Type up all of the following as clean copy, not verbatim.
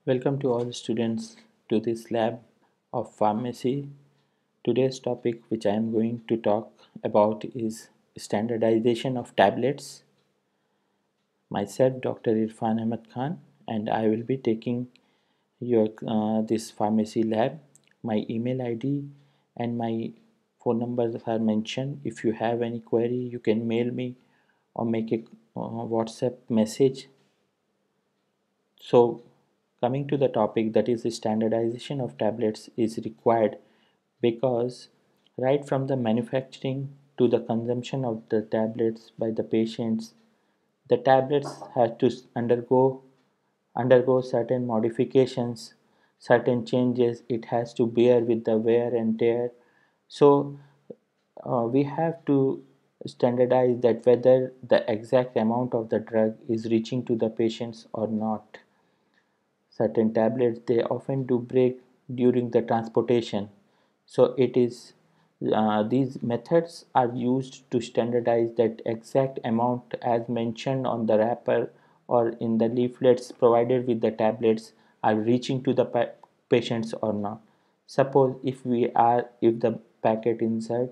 Welcome to all students to this lab of pharmacy. Today's topic which I am going to talk about is standardization of tablets. Myself Dr. Irfan Ahmed Khan, and I will be taking your this pharmacy lab. My email ID and my phone numbers are mentioned. If you have any query you can mail me or make a WhatsApp message. So, coming to the topic, that is the standardization of tablets is required because right from the manufacturing to the consumption of the tablets by the patients, the tablets have to undergo certain modifications, certain changes. It has to bear with the wear and tear. So we have to standardize that whether the exact amount of the drug is reaching to the patients or not. Certain tablets they often do break during the transportation, so it is these methods are used to standardize that exact amount as mentioned on the wrapper or in the leaflets provided with the tablets are reaching to the patients or not. Suppose if the packet inside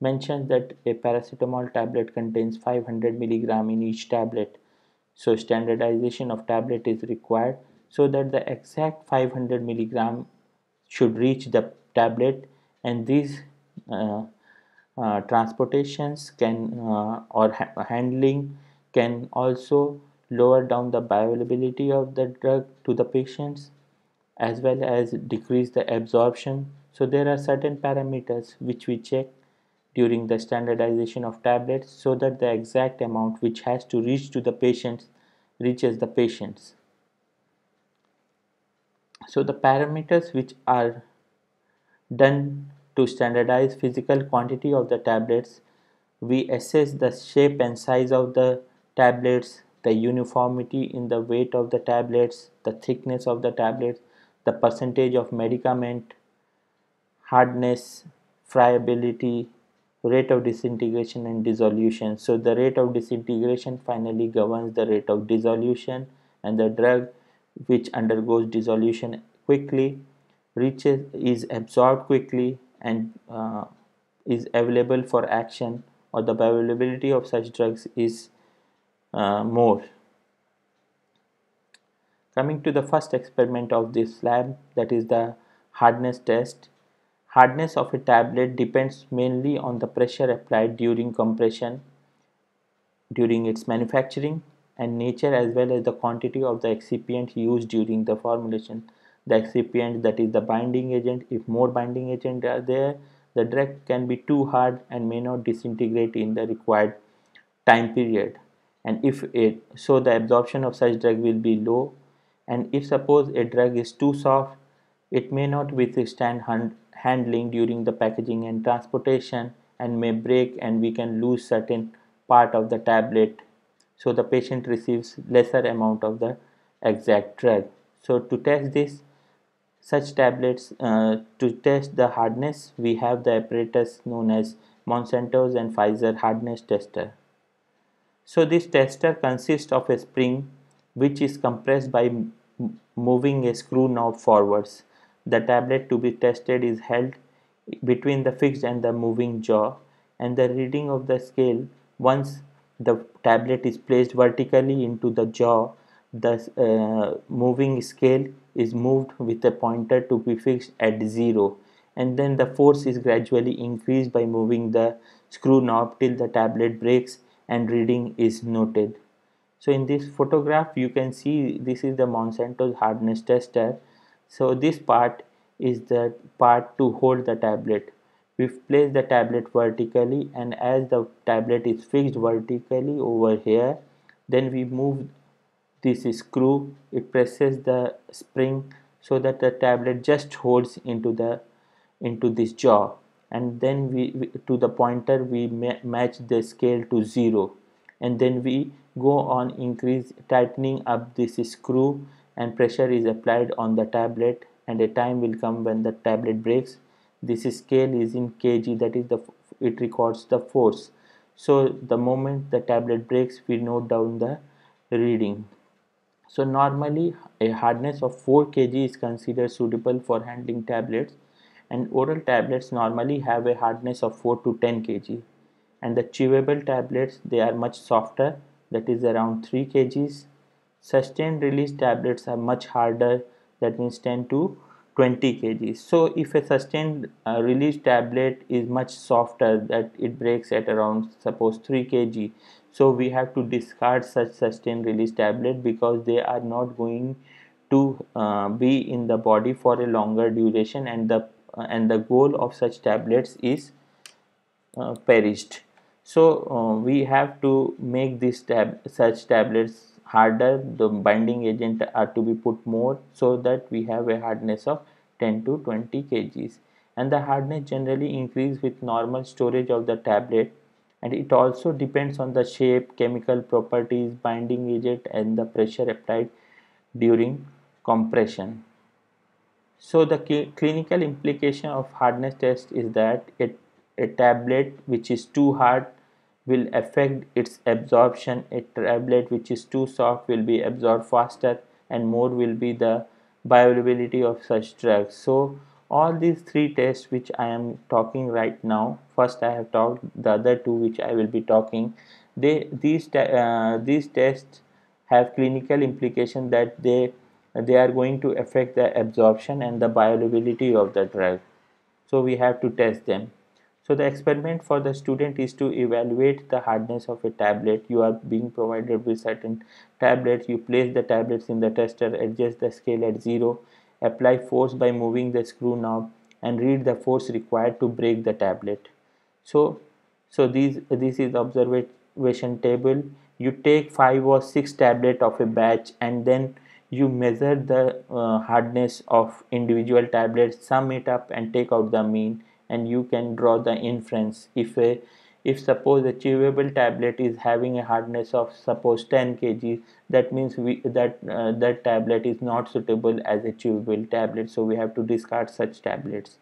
mentions that a paracetamol tablet contains 500 milligram in each tablet, so standardization of tablet is required so that the exact 500 milligram should reach the tablet, and these uh, transportations can handling can also lower down the bioavailability of the drug to the patients as well as decrease the absorption. So there are certain parameters which we check during the standardization of tablets so that the exact amount which has to reach to the patients reaches the patients. So the parameters which are done to standardize physical quantity of the tablets, we assess the shape and size of the tablets, the uniformity in the weight of the tablets, the thickness of the tablets, the percentage of medicament, hardness, friability, rate of disintegration and dissolution. So the rate of disintegration finally governs the rate of dissolution, and the drug which undergoes dissolution quickly reaches is absorbed quickly and is available for action, or the bioavailability of such drugs is more. Coming to the first experiment of this lab, that is the hardness test. Hardness of a tablet depends mainly on the pressure applied during compression during its manufacturing and nature, as well as the quantity of the excipient used during the formulation. The excipient, that is the binding agent, if more binding agent are there, the drug can be too hard and may not disintegrate in the required time period, and if it so the absorption of such drug will be low, and if suppose a drug is too soft, it may not withstand handling during the packaging and transportation and may break, and we can lose certain part of the tablet, so the patient receives lesser amount of the exact drug. So to test this such tablets to test the hardness, we have the apparatus known as Monsanto's and Pfizer hardness tester. So this tester consists of a spring which is compressed by moving a screw knob forwards. The tablet to be tested is held between the fixed and the moving jaw, and the reading of the scale once the tablet is placed vertically into the jaw, the moving scale is moved with a pointer to be fixed at 0, and then the force is gradually increased by moving the screw knob till the tablet breaks and reading is noted. So in this photograph you can see this is the Monsanto's hardness tester. So this part is the part to hold the tablet. We place the tablet vertically, and as the tablet is fixed vertically over here, then we move this screw, it presses the spring so that the tablet just holds into this jaw, and then we to the pointer we match the scale to 0, and then we go on increase tightening up this screw, and pressure is applied on the tablet, and a time will come when the tablet breaks. This scale is in kg, that is the it records the force. So the moment the tablet breaks we note down the reading. So normally a hardness of 4 kg is considered suitable for handling tablets, and oral tablets normally have a hardness of 4 to 10 kg, and the chewable tablets, they are much softer, that is around 3 kgs. Sustained release tablets are much harder, that means 10 to 20 kgs. So if a sustained release tablet is much softer, that it breaks at around suppose 3 kg, so we have to discard such sustained release tablet because they are not going to be in the body for a longer duration, and the goal of such tablets is perished. So we have to make such tablets harder. The binding agent are to be put more so that we have a hardness of 10 to 20 kgs, and the hardness generally increase with normal storage of the tablet, and it also depends on the shape, chemical properties, binding agent, and the pressure applied during compression. So the clinical implication of hardness test is that a tablet which is too hard will affect its absorption, a tablet which is too soft will be absorbed faster, and more will be the bioavailability of such drugs. So all these three tests which I am talking right now, first I have talked, the other two which I will be talking, these tests have clinical implication that they are going to affect the absorption and the bioavailability of the drug. So we have to test them. So the experiment for the student is to evaluate the hardness of a tablet. You are being provided with certain tablets. You place the tablets in the tester, adjust the scale at 0, apply force by moving the screw knob, and read the force required to break the tablet. So this is observation table. You take 5 or 6 tablet of a batch, and then you measure the hardness of individual tablets, sum it up and take out the mean, and you can draw the inference. If suppose a chewable tablet is having a hardness of suppose 10 kg, that means that tablet is not suitable as a chewable tablet, so we have to discard such tablets.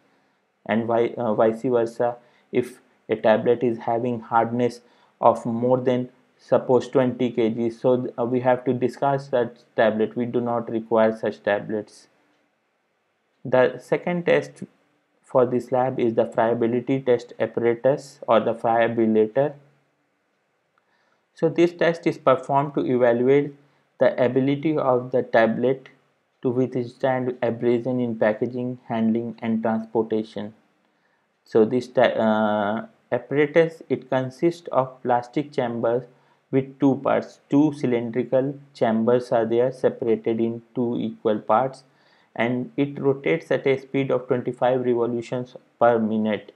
And vice versa, if a tablet is having hardness of more than suppose 20 kg, so we have to discuss that tablet, we do not require such tablets. The second test for this lab is the friability test apparatus or the friabilator. So this test is performed to evaluate the ability of the tablet to withstand abrasion in packaging, handling, and transportation. So this apparatus, it consists of plastic chambers with two parts. Two cylindrical chambers are there, separated in two equal parts, and it rotates at a speed of 25 revolutions per minute.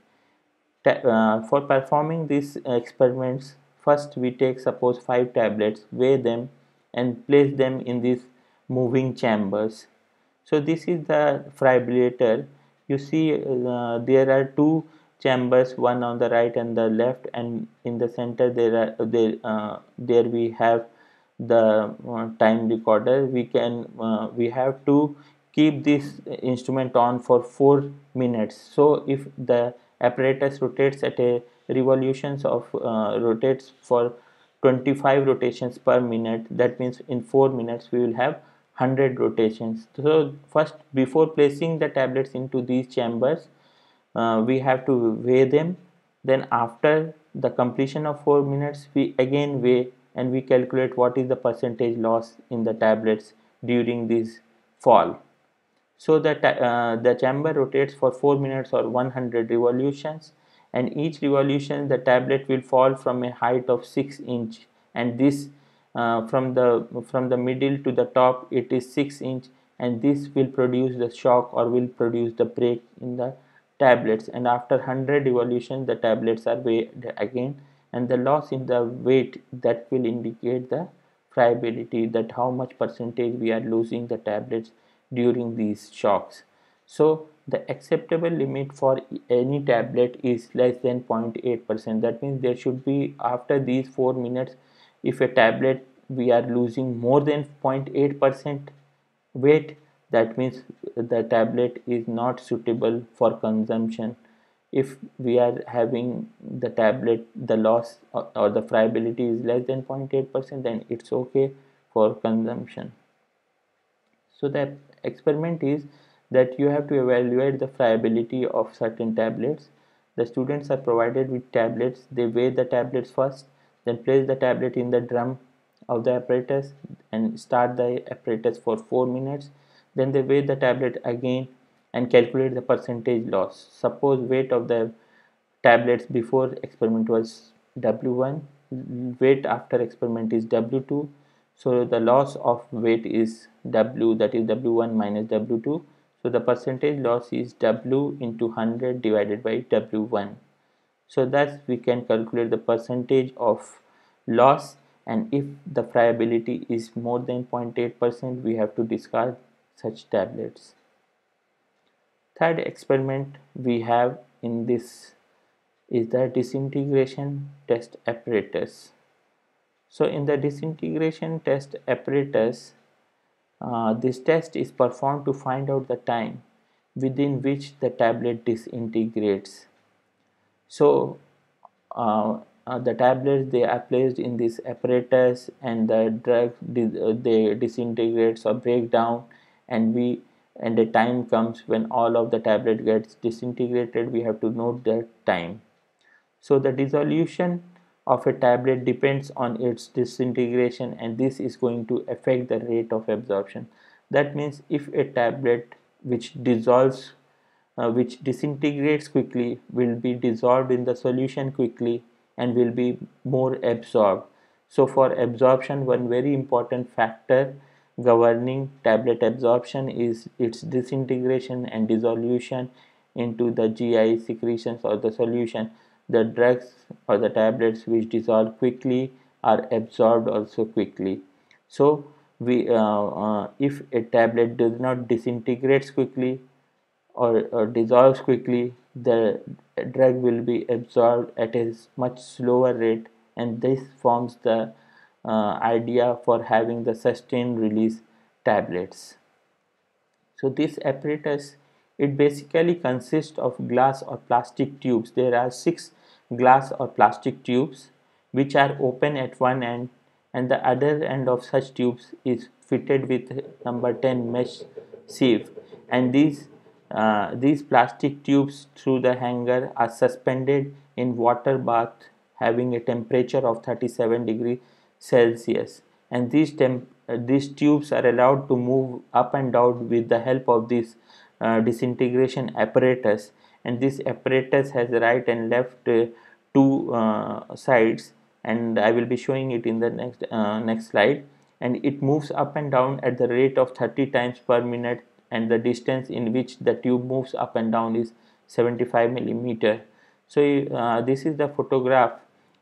For performing these experiments, first we take suppose 5 tablets, weigh them, and place them in these moving chambers. So this is the fibrillator. You see there are two chambers, one on the right and the left, and in the center there we have the time recorder. We have to keep this instrument on for 4 minutes. So if the apparatus rotates at a rotates for 25 rotations per minute, that means in 4 minutes we will have 100 rotations. So first, before placing the tablets into these chambers, we have to weigh them. Then after the completion of 4 minutes, we again weigh, and we calculate what is the percentage loss in the tablets during this fall. So the chamber rotates for 4 minutes or 100 revolutions, and each revolution the tablet will fall from a height of 6 inch, and this from the middle to the top it is 6 inch, and this will produce the shock or will produce the break in the tablets. And after 100 revolutions the tablets are weighed again, and the loss in the weight, that will indicate the friability, that how much percentage we are losing the tablets during these shocks. So the acceptable limit for any tablet is less than 0.8%. That means there should be, after these 4 minutes, if a tablet we are losing more than 0.8% weight, that means the tablet is not suitable for consumption. If we are having the tablet, the loss or the friability is less than 0.8%, then it's okay for consumption. So the experiment is that you have to evaluate the friability of certain tablets. The students are provided with tablets. They weigh the tablets first, then place the tablet in the drum of the apparatus and start the apparatus for 4 minutes. Then they weigh the tablet again and calculate the percentage loss. Suppose weight of the tablets before experiment was W1, weight after experiment is W2, so the loss of weight is W, that is W1 minus W2, so the percentage loss is W into 100 divided by W1. So thus we can calculate the percentage of loss, and if the friability is more than 0.8%, we have to discard such tablets. Third experiment we have in this is the disintegration test apparatus. So in the disintegration test apparatus, this test is performed to find out the time within which the tablet disintegrates. So the tablets, they are placed in this apparatus and the drug they disintegrates or break down, and the time comes when all of the tablet gets disintegrated. We have to note the time. So the dissolution of a tablet depends on its disintegration, and this is going to affect the rate of absorption. That means if a tablet which dissolves which disintegrates quickly will be dissolved in the solution quickly and will be more absorbed. So for absorption, one very important factor governing tablet absorption is its disintegration and dissolution into the GI secretions or the solution. The drugs or the tablets which dissolve quickly are absorbed also quickly. So if a tablet does not disintegrates quickly or dissolves quickly, the drug will be absorbed at a much slower rate, and this forms the idea for having the sustained release tablets. So this apparatus, it basically consists of glass or plastic tubes. There are 6 glass or plastic tubes which are open at one end, and the other end of such tubes is fitted with number 10 mesh sieve, and these plastic tubes through the hanger are suspended in water bath having a temperature of 37 degrees Celsius, and these tubes are allowed to move up and down with the help of this disintegration apparatus, and this apparatus has right and left two sides, and I will be showing it in the next slide, and it moves up and down at the rate of 30 times per minute, and the distance in which the tube moves up and down is 75 millimeter. So this is the photograph,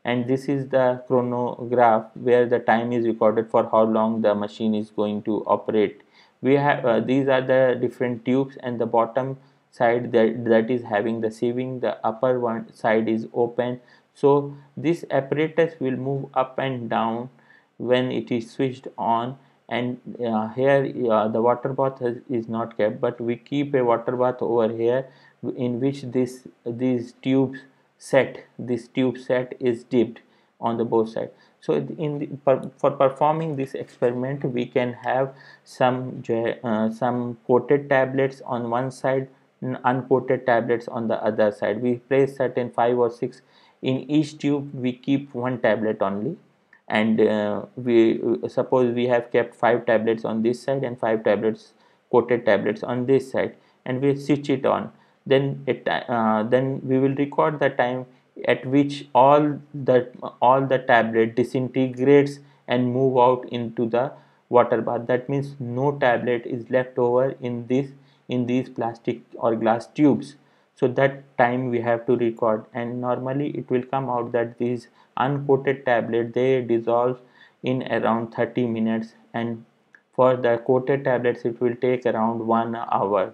and this is the chronograph where the time is recorded for how long the machine is going to operate. We have these are the different tubes, and the bottom side that is having the sieving, the upper one side is open. So this apparatus will move up and down when it is switched on, and here the water bath is not kept, but we keep a water bath over here in which this tube set is dipped on the both side. So for performing this experiment, we can have some coated tablets on one side, uncoated tablets on the other side. We place certain 5 or 6 in each tube. We keep one tablet only, and we suppose we have kept 5 tablets on this side and 5 tablets, coated tablets, on this side, and we switch it on. Then we will record the time at which all the tablet disintegrates and move out into the water bath. That means no tablet is left over in these plastic or glass tubes. So that time we have to record, and normally it will come out that these uncoated tablet, they dissolve in around 30 minutes, and for the coated tablets it will take around 1 hour.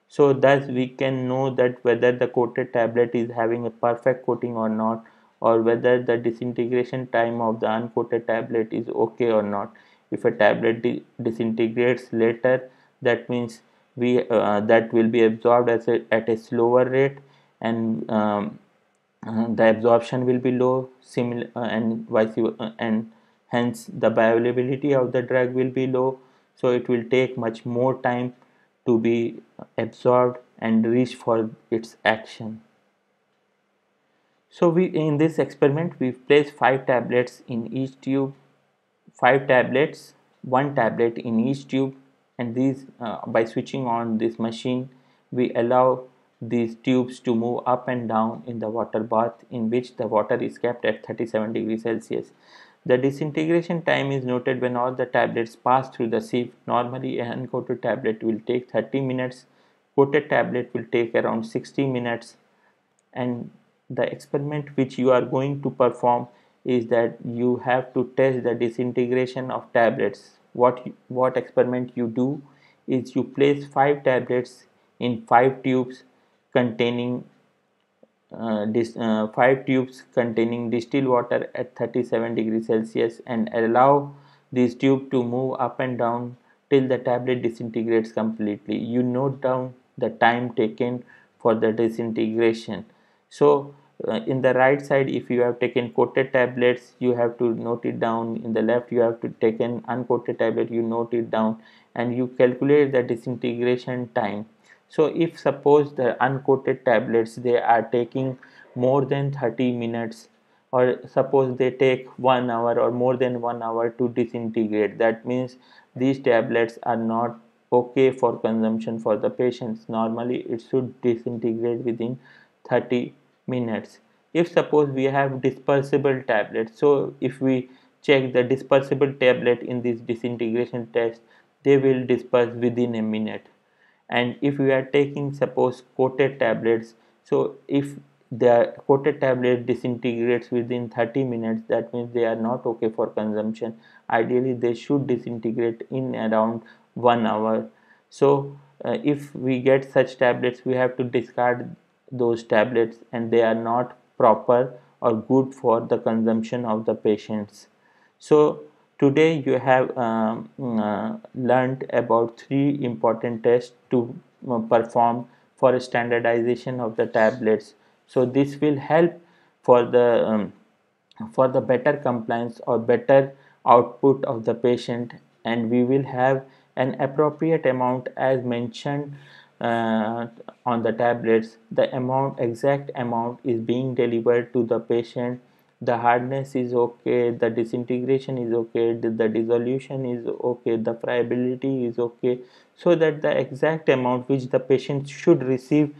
So thus we can know that whether the coated tablet is having a perfect coating or not, or whether the disintegration time of the uncoated tablet is okay or not. If a tablet disintegrates later, that means that will be absorbed at a slower rate, and the absorption will be low, similar and hence the bioavailability of the drug will be low. so it will take much more time to be absorbed and reach for its action. So we, in this experiment, we place 5 tablets in each tube, 5 tablets, 1 tablet in each tube, and these by switching on this machine we allow these tubes to move up and down in the water bath, in which the water is kept at 37 degrees Celsius. The disintegration time is noted when all the tablets pass through the sieve. Normally an uncoated tablet will take 30 minutes, coated tablet will take around 60 minutes. And the experiment which you are going to perform is that you have to test the disintegration of tablets. What experiment you do is you place 5 tablets in 5 tubes containing 5 tubes containing distilled water at 37 degrees Celsius, and allow this tube to move up and down till the tablet disintegrates completely. You note down the time taken for the disintegration. So in the right side, if you have taken coated tablets, you have to note it down. In the left, you have to take an uncoated tablet, you note it down, and you calculate the disintegration time. So if suppose the uncoated tablets, they are taking more than 30 minutes, or suppose they take 1 hour or more than 1 hour to disintegrate, that means these tablets are not okay for consumption for the patients. Normally it should disintegrate within 30 minutes. If suppose we have dispersible tablets, so if we check the dispersible tablet in this disintegration test, they will disperse within a minute. And if we are taking suppose coated tablets, so if the coated tablet disintegrates within 30 minutes, that means they are not okay for consumption. Ideally they should disintegrate in around 1 hour. So if we get such tablets, we have to discard those tablets, and they are not proper or good for the consumption of the patients. So today you have learned about 3 important tests to perform for standardization of the tablets. So this will help for the better compliance or better output of the patient, and we will have an appropriate amount as mentioned on the tablets. The amount, exact amount, is being delivered to the patient. The hardness is okay, the disintegration is okay, the dissolution is okay, the friability is okay, so that the exact amount which the patient should receive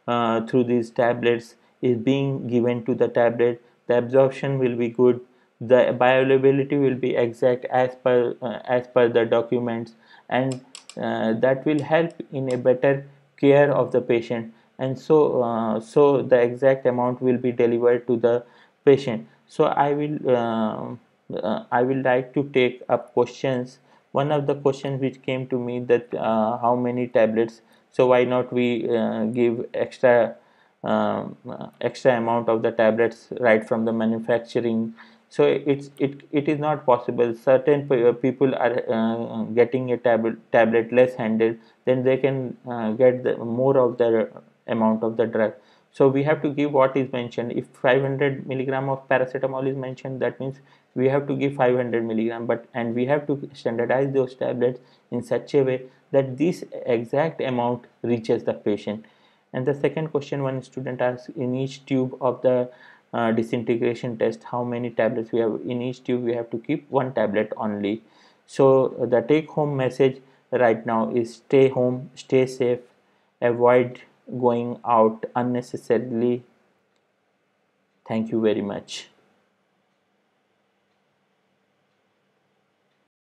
through these tablets is being given to the tablet. The absorption will be good, the bioavailability will be exact as per the documents, and that will help in a better care of the patient. And so the exact amount will be delivered to the patient. So I will like to take up questions. One of the questions which came to me, that how many tablets, so why not we give extra amount of the tablets right from the manufacturing. So it is not possible. Certain people are getting a tablet less handled, then they can get more of the amount of the drug. So we have to give what is mentioned. If 500 milligram of paracetamol is mentioned, that means we have to give 500 milligram, but and we have to standardize those tablets in such a way that this exact amount reaches the patient. And the second question, one student asked, in each tube of the disintegration test, how many tablets we have? In each tube we have to keep 1 tablet only. So the take home message right now is stay home, stay safe, avoid going out unnecessarily. Thank you very much.